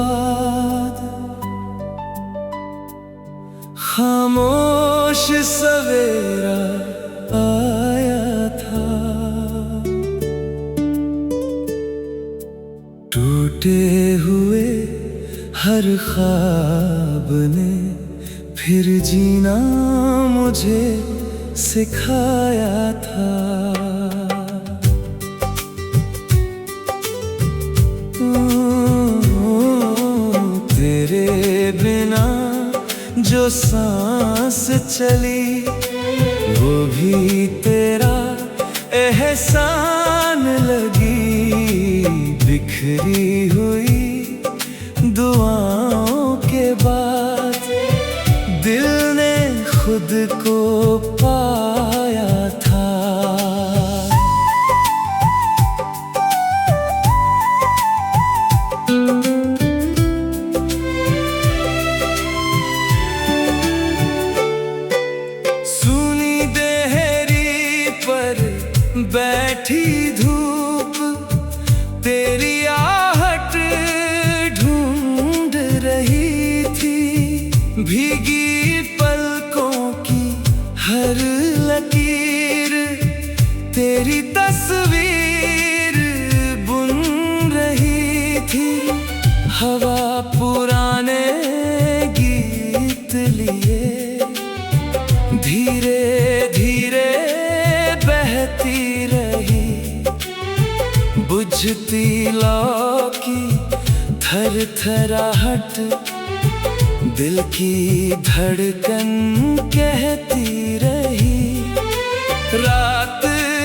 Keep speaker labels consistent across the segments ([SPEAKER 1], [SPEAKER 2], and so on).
[SPEAKER 1] बाद खामोश सवेरा आया था। टूटे हुए हर ख्वाब ने फिर जीना मुझे सिखाया था। तेरे बिना जो सांस चली वो भी तेरा एहसान लगी। बिखरी हुई दुआओं के बाद दिल ने खुद को पाया था। बैठी धूप तेरी आहट ढूंढ रही थी। भीगी पलकों की हर लकीर तेरी तस्वीर बुन रही थी। हवा पुराने गीत लिए धीरे धीरे बहती रही। बुझती लौ की थरथराहट दिल की धड़कन कहती रही। रात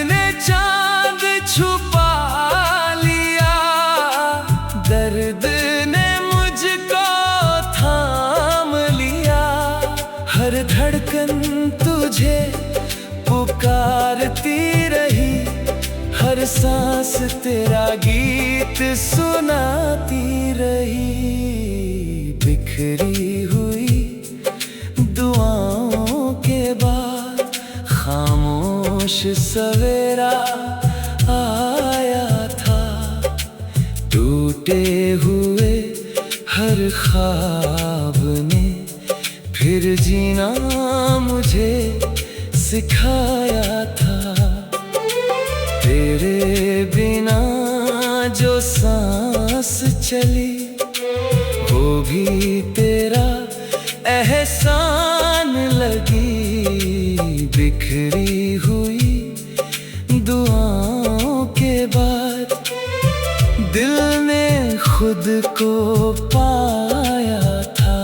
[SPEAKER 1] ने चांद छुपा लिया, दर्द ने मुझको थाम लिया। हर धड़कन तुझे पुकारती रही, हर सांस तेरा गीत सुनाती रही। बिखरी हुई दुआओं के बाद खामोश सवेरा आया था। टूटे हुए हर ख्वाब ने फिर जीना मुझे सिखाया था। तेरे बिना जो सांस चली वो भी तेरा एहसान लगी। बिखरी हुई दुआओं के बाद दिल ने खुद को पाया था।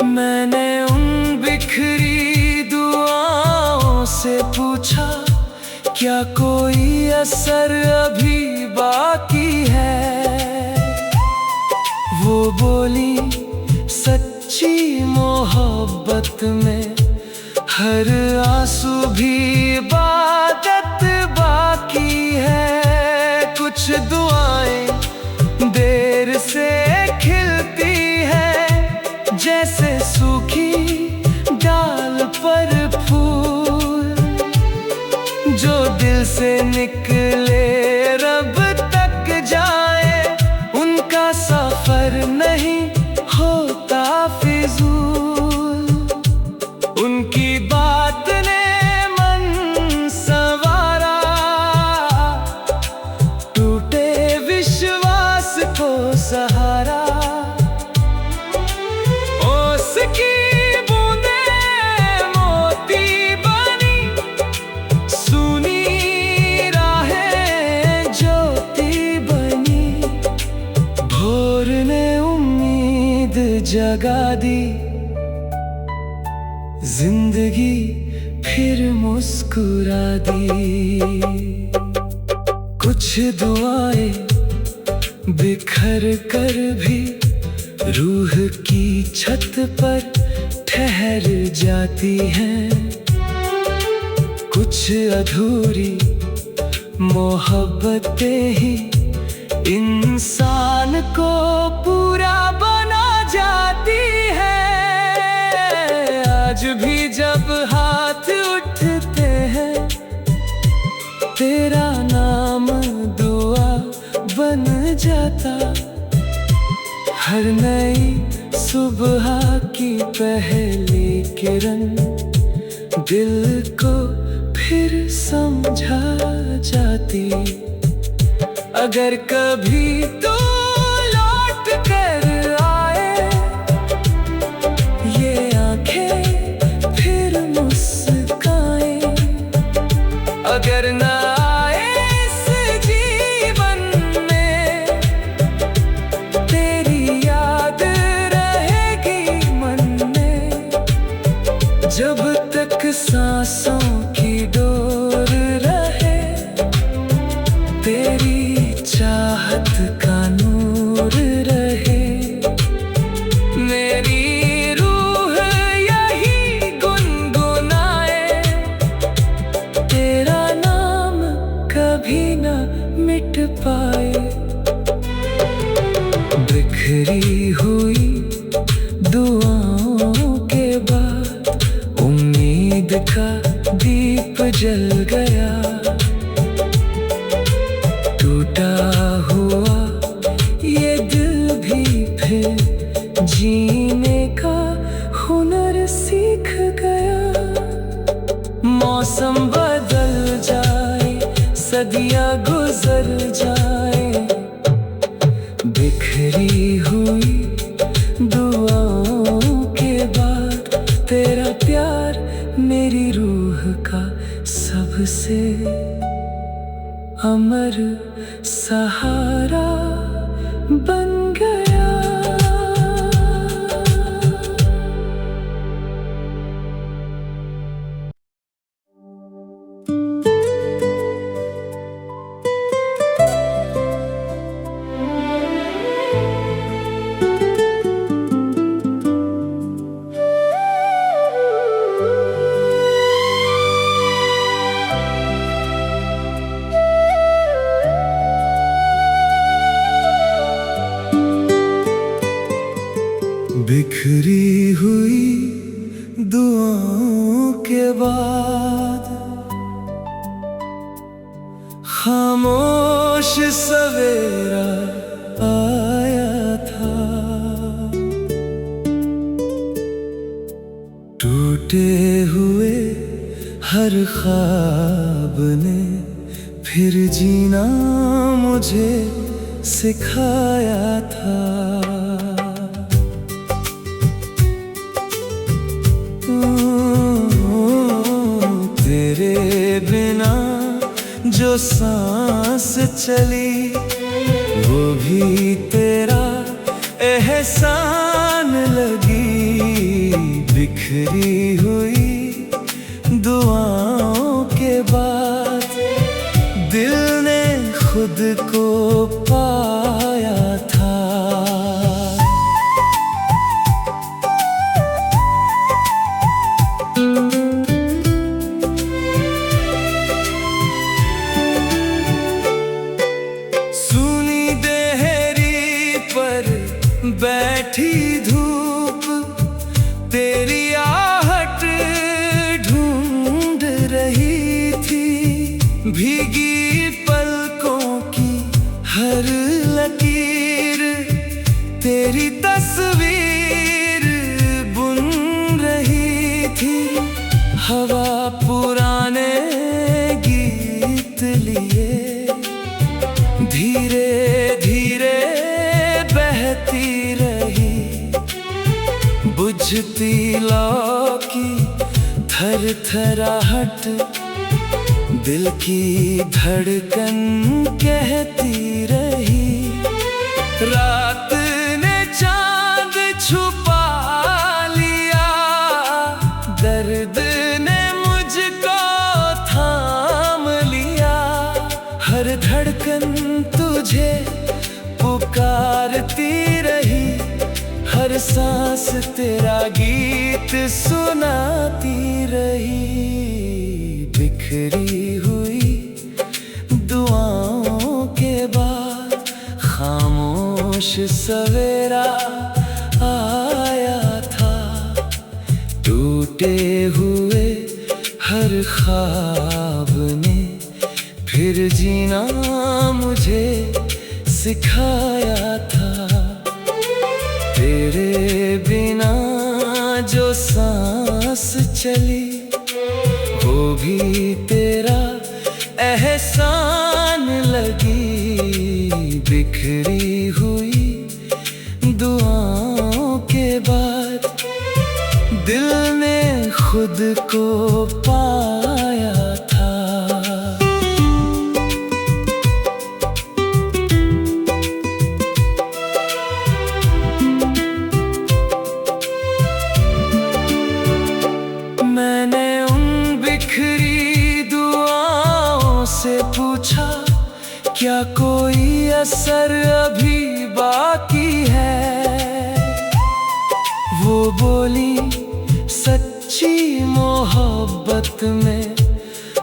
[SPEAKER 1] मैंने उन बिखरी दुआओं से पूछा, क्या कोई असर अभी बाकी है? वो बोली, सच्ची मोहब्बत में हर आंसू भी इबादत बाकी है। कुछ दुआएं देर से खिलती है, जैसे सूखी डाल पर फूल। जो दिल से निकले रब तक जाए, उनका सफर नहीं होता फिजूल। उनकी बात ने मन संवारा, टूटे विश्वास को सहारा। की बूंदें मोती बनी, सुनी राहें ज्योति बनी। भोर ने उम्मीद जगा दी, जिंदगी फिर मुस्कुरा दी। कुछ दुआएं बिखर कर भी रूह की छत पर ठहर जाती हैं। कुछ अधूरी मोहब्बतें ही इंसान को पूरा बना जाती है। आज भी जब हाथ उठते हैं, तेरा नाम दुआ बन जाता। हर नई सुबह की पहली किरण दिल को फिर समझा जाती। अगर कभी तो लौट कर आए ये आंखें फिर मुस्काए। अगर ना आए इस जीवन में, तेरी याद रहेगी मन में। जब तक सांसों की डोर रहे, तेरी चाहत का नूर रहे। मेरी रूह यही गुनगुनाए, तेरा नाम कभी न मिट पाए। बिखरी हुई दुआओं के बाद उम्मीद का दीप जल गया। टूटा हुआ ये दिल भी फिर जीने का हुनर सीख गया। मौसम बदल जाए, सदियां गुजर जाए, बिखरी हुई दुआओं के बाद तेरा प्यार मेरी रूह का सबसे अमर सहारा बन गया। बिखरी हुई दुआओं के बाद खामोश सवेरा आया था। टूटे हुए हर ख्वाब ने फिर जीना मुझे सिखाया था। तेरे बिना जो सांस चली, वो भी तेरा एहसान लगी। बिखरी हुई दुआओं के बाद दिल ने खुद को पाया था। बैठी धूप तेरी आहट ढूंढ रही थी। भीगी पलकों की हर लकीर तेरी तस्वीर बुन रही थी। हवा पुराने गीत लिए धीरे धीरे बहती रही। बुझती लौ की थरथराहट दिल की धड़कन कहती रही। रात ने चांद छुपा लिया, दर्द ने मुझको थाम लिया। हर धड़कन तुझे पुकारती रही, हर सांस तेरा गीत सुनाती रही। बिखरी हुई दुआओं के बाद खामोश सवेरा आया था। टूटे हुए हर ख्वाब ने फिर जीना मुझे सिखाया था। तेरे बिना जो सांस चली वो भी तेरा एहसान लगी। बिखरी हुई दुआओं के बाद दिल ने खुद को पाया था। मैंने उन बिखरी दुआओं से पूछा, क्या कोई असर अभी बाकी है? वो बोली, सच्ची मोहब्बत में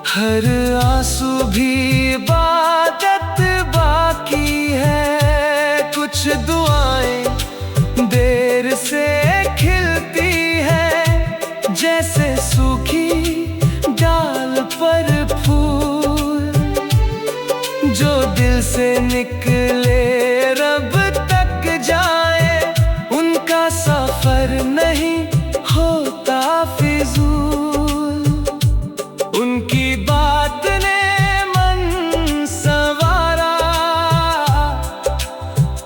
[SPEAKER 1] हर आंसू भी इबादत बाकी है। कुछ दुआएं देर से खिलती है, जैसे सूखी डाल पर फूल। जो दिल से निकले रब तक जाए, उनका सफर नहीं होता फिजूल। उनकी बात ने मन संवारा,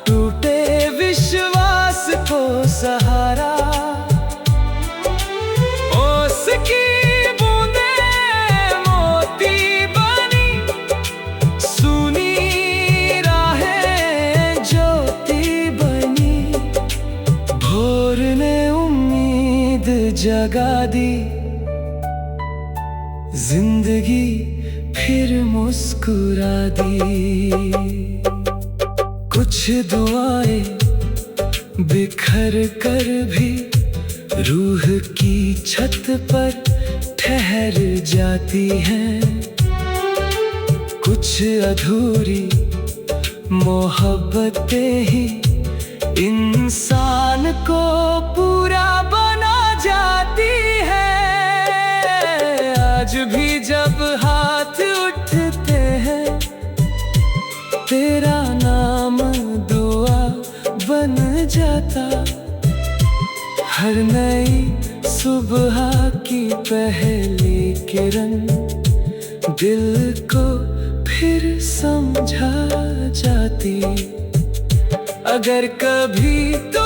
[SPEAKER 1] टूटे विश्वास को सहारा। उसकी जगा दी जिंदगी, फिर मुस्कुरा दी। कुछ दुआएं बिखर कर भी रूह की छत पर ठहर जाती हैं। कुछ अधूरी मोहब्बतें ही इंसान को पूरा बना जाती है। आज भी जब हाथ उठते हैं, तेरा नाम दुआ बन जाता। हर नई सुबह की पहली किरण दिल को फिर समझा जाती। अगर कभी तो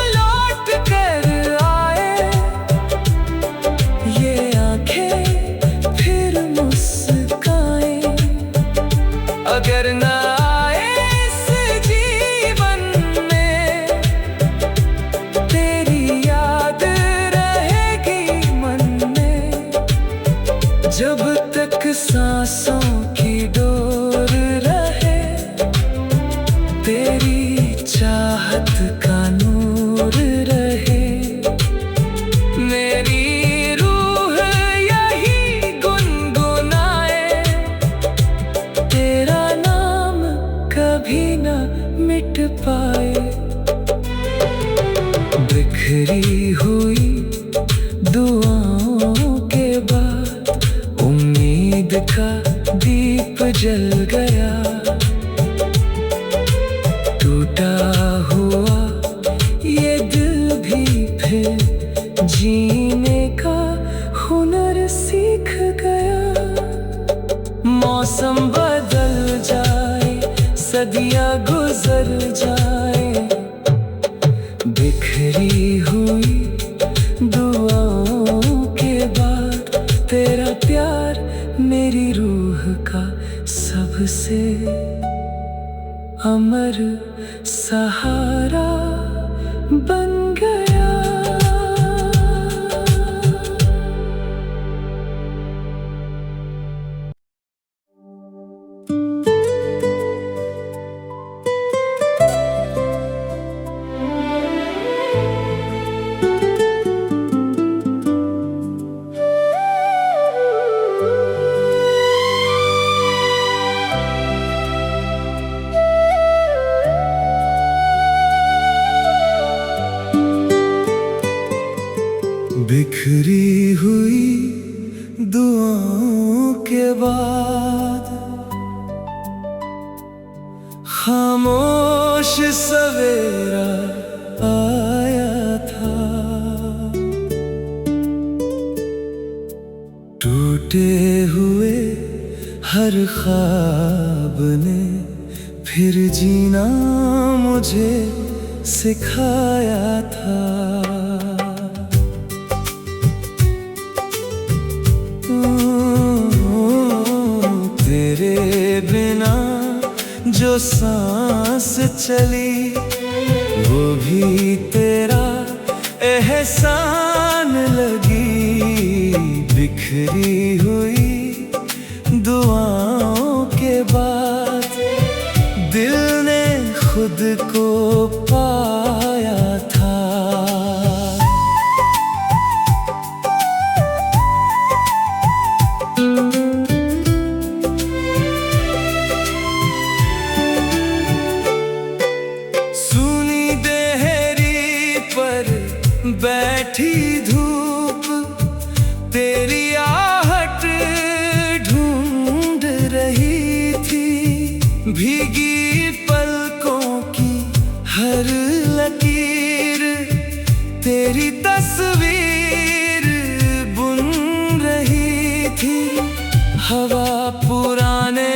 [SPEAKER 1] लौट कर आए, ये आंखें फिर मुस्काएं। अगर ना आए इस जीवन में, तेरी याद रहेगी मन में। जब तक सांसों की डोर रहे, तेरी चाहत का नूर रहे। मेरी रूह यही गुनगुनाए, तेरा नाम कभी न मिट पाए। बिखरी हुई दुआओं के बाद उम्मीद का दीप जल गया। टूटा हुआ ये दिल भी फिर जीने का हुनर सीख गया। मौसम बदल जाए, सदियां गुजर जाए, बिखरी हुई दुआओं के बाद तेरा प्यार मेरी रूह का सबसे अमर सहारा बन गया। बिखरी हुई दुआओं के बाद खामोश सवेरा आया था। टूटे हुए हर ख्वाब ने फिर जीना मुझे सिखाया था। तेरे बिना जो सांस चली वो भी तेरा एहसान लगी। बिखरी हुई दुआओं के बाद दिल ने खुद को पाया था। बैठी धूप तेरी आहट ढूंढ रही थी। भीगी पलकों की हर लकीर तेरी तस्वीर बुन रही थी। हवा पुराने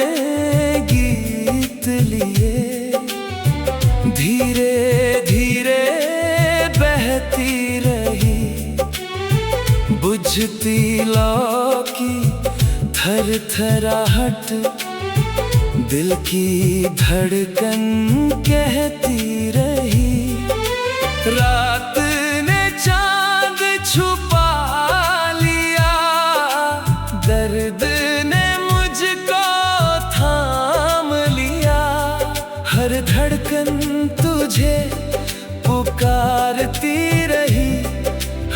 [SPEAKER 1] गीत लिए धीरे धीरे बहती रही। बुझती लौ की थरथराहट दिल की धड़कन कहती रही। रात ने चांद छुपा लिया, दर्द ने मुझको थाम लिया। हर धड़कन तुझे पुकारती रही,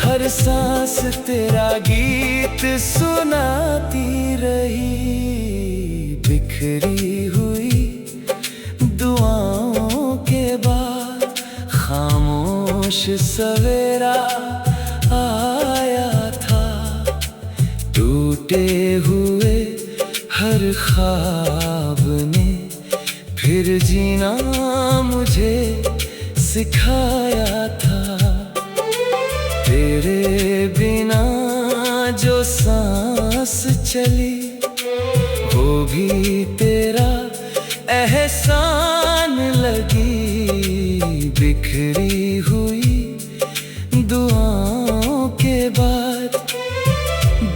[SPEAKER 1] हर सांस तेरा गीत सुनाती रही। बिखरी हुई दुआओं के बाद खामोश सवेरा आया था। टूटे हुए हर ख्वाब ने फिर जीना मुझे सिखाया था। तेरे बिना जो सांस चली वो भी तेरा एहसान लगी। बिखरी हुई दुआओं के बाद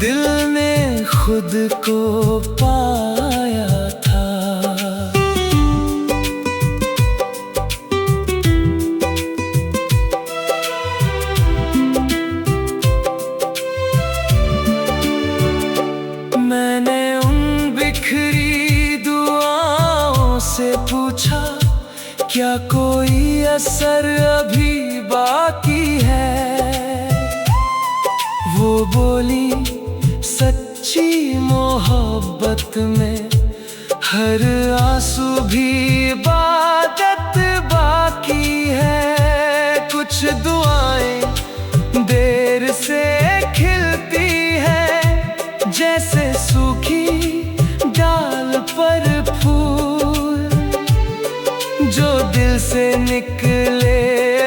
[SPEAKER 1] दिल ने खुद को पाया था। मैंने उन बिखरी दुआओं से पूछा, क्या कोई असर अभी बाकी है? वो बोली, सच्ची मोहब्बत में हर आंसू भी इबादत बाकी है। कुछ दुआएं देर से खिलती है, जैसे सूखी डाल पर फूल। जो दिल से निकले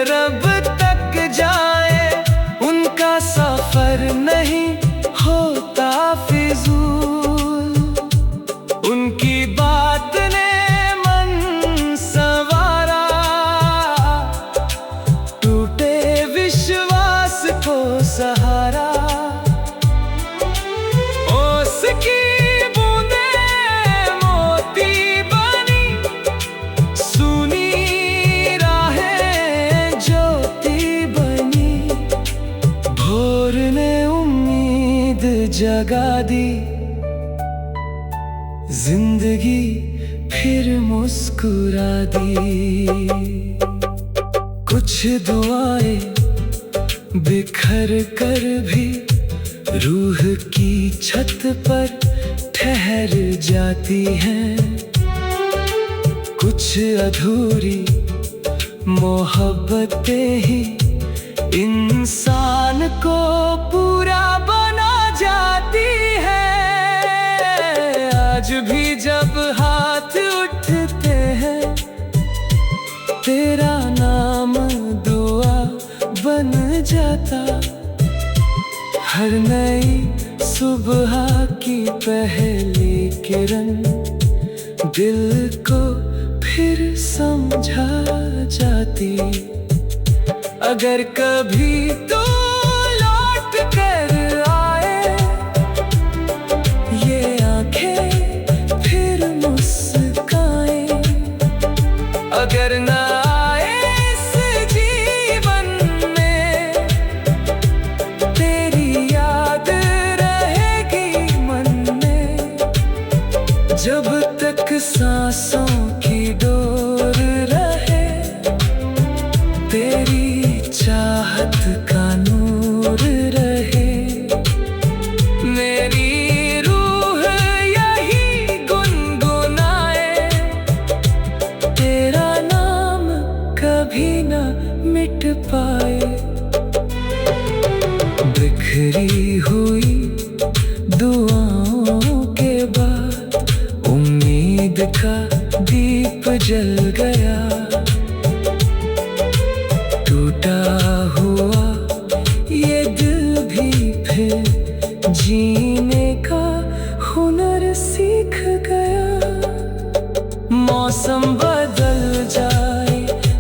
[SPEAKER 1] रब तक जाए, उनका सफर नहीं होता फिजूल। उनकी बात ने मन संवारा, टूटे विश्वास को सहारा। की बूंदें मोती बनी, सुनी राहें ज्योति बनी। भोर ने उम्मीद जगा दी, जिंदगी फिर मुस्कुरा दी। कुछ दुआएं बिखर कर भी रूह की छत पर ठहर जाती हैं। कुछ अधूरी मोहब्बतें ही इंसान क्षण को पूरा बना जाती है। आज भी जब हाथ उठते हैं, तेरा नाम दुआ बन जाता। हर नई सुबह की पहली किरण दिल को फिर समझा जाती। अगर कभी तो लौट कर आए, ये आंखें फिर मुस्काएं। अगर ना आए इस जीवन में, तेरी याद रहेगी मन में। जब तक सांसों की डोर रहे, तेरी चाहत का नूर रहे। मेरी रूह यही गुनगुनाए, तेरा नाम कभी न मिट पाए। बिखरी हुई दुआओं के बाद उम्मीद का दीप जल गया। टूटा हुआ ये दिल भी फिर जीने का हुनर सीख गया। मौसम बदल जाए,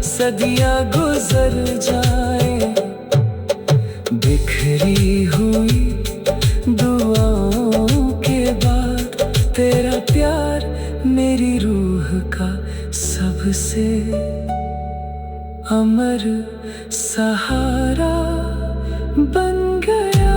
[SPEAKER 1] सदियां गुजर जाए, बिखरी हुई दुआओं के बाद तेरा प्यार मेरी रूह का सबसे अमर सहारा बन गया।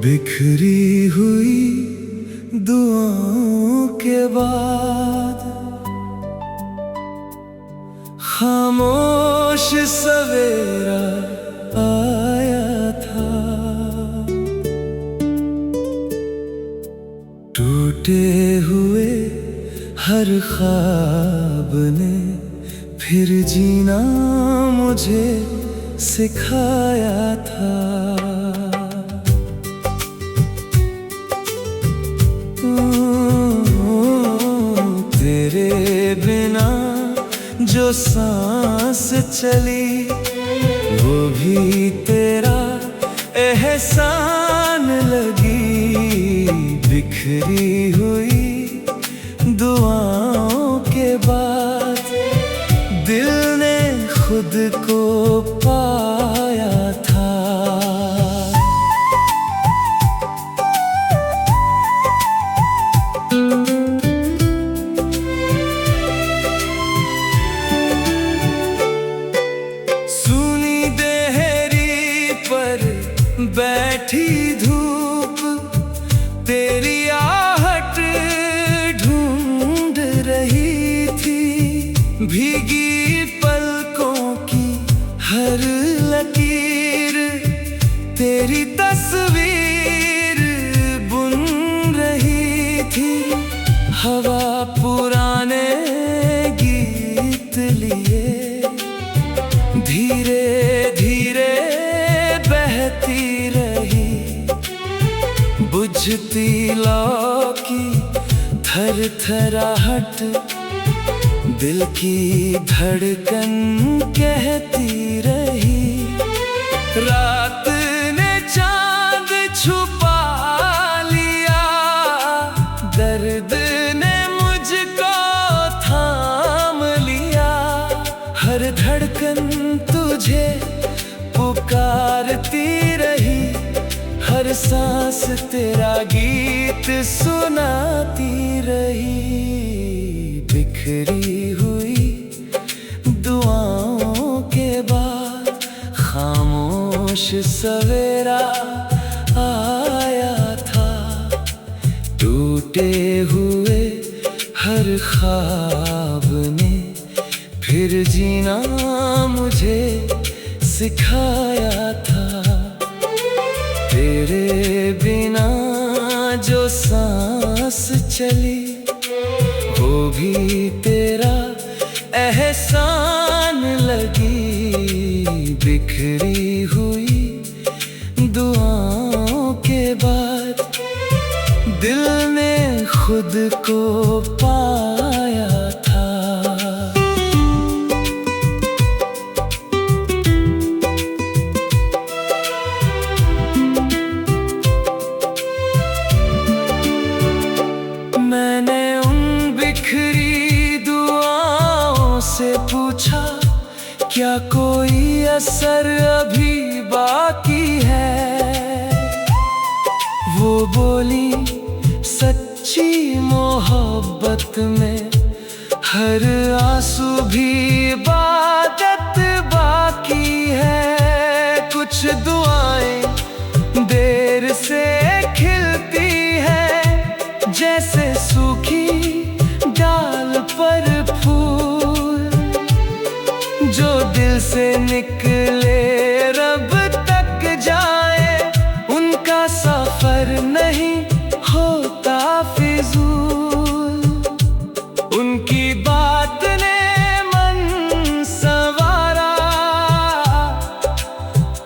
[SPEAKER 1] बिखरी हुई दुआओं के बाद खामोश सवेरा आया था। टूटे हुए हर ख्वाब ने फिर जीना मुझे सिखाया था। तेरे बिना जो सांस चली, वो भी तेरा एहसान लगी। बिखरी हुई दुआओं के बाद दिल ने खुद को पाया था। बैठी धूप तेरी आहट ढूंढ रही थी। भीगी पलकों की हर लकीर तेरी तस्वीर बुन रही थी। हवा पुराने गीत लिए धीरे धीरे बहती रही। बुझती लौ की थरथराहट दिल की धड़कन कहती रही। रात ने चांद छुपा लिया, दर्द ने मुझको थाम लिया। हर धड़कन तुझे पुकारती रही, हर सांस तेरा गीत सुनाती रही। बिखरी हुई दुआओं के बाद खामोश खामोश सवेरा आया था, टूटे हुए हर ख्वाब ने फिर जीना मुझे सिखाया था। तेरे बिना जो सांस चली वो भी तेरा एहसान लगी। बिखरी हुई दुआओं के बाद दिल ने खुद को पाया था। मैंने उन बिखरी दुआओं से पूछा, क्या कोई असर अभी बाकी है? वो बोली, सच्ची मोहब्बत में हर आंसू भी इबादत बाकी है। कुछ दुआएं देर से खिलती है, जैसे सूखी डाल पर फूल। जो दिल से निकले रब तक जाए, उनका सफर नहीं होता फिजूल। उनकी बात ने मन संवारा,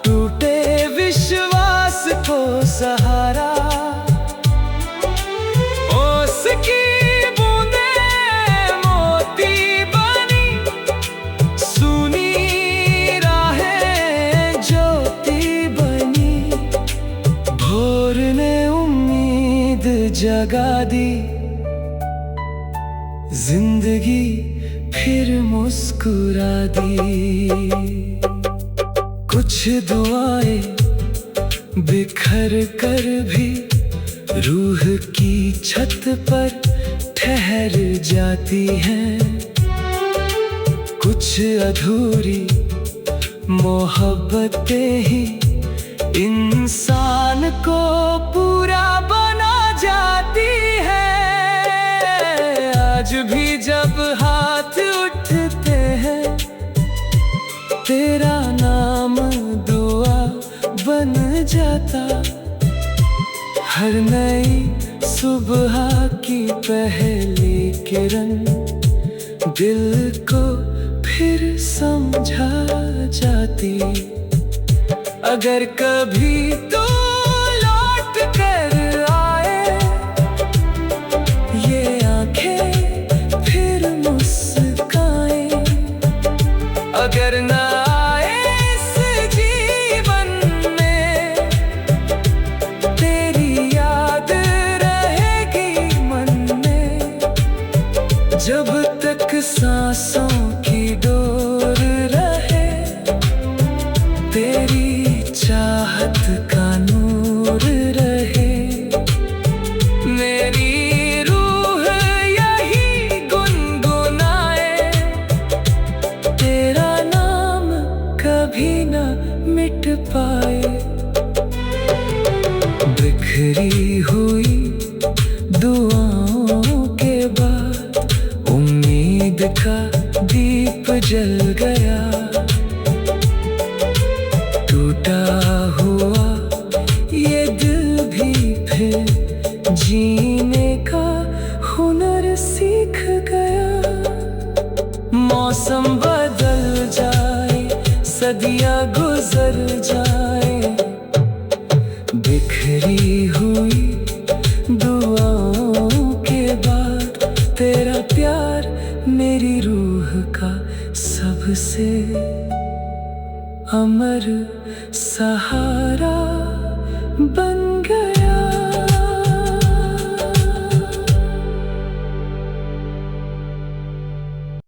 [SPEAKER 1] टूटे विश्वास को सहारा। उसकी जगा दी जिंदगी, फिर मुस्कुरा दी। कुछ दुआएं बिखर कर भी रूह की छत पर ठहर जाती हैं। कुछ अधूरी मोहब्बतें ही इंसान को पूरा बना जाती है। आज भी जब हाथ उठते हैं, तेरा नाम दुआ बन जाता। हर नई सुबह की पहली किरण दिल को फिर समझा जाती। अगर कभी तो लौट कर आए, ये आंखें फिर मुस्काए। अगर ना आए इस जीवन में, तेरी याद रहेगी मन में। जब तक सांसों की डोर रहे, तेरी चाहत का नूर रहे। मेरी रूह यही गुनगुनाए, तेरा नाम कभी न मिट पाए। बिखरी हुई दुआओं के बाद उम्मीद का दीप जल गया। टूटा हुआ ये दिल भी फिर जीने का हुनर सीख गया। मौसम बदल जाए, सदियां गुजर जाए, बिखरी हुई दुआओं के बाद तेरा प्यार मेरी रूह का सबसे अमर सहारा बन गया।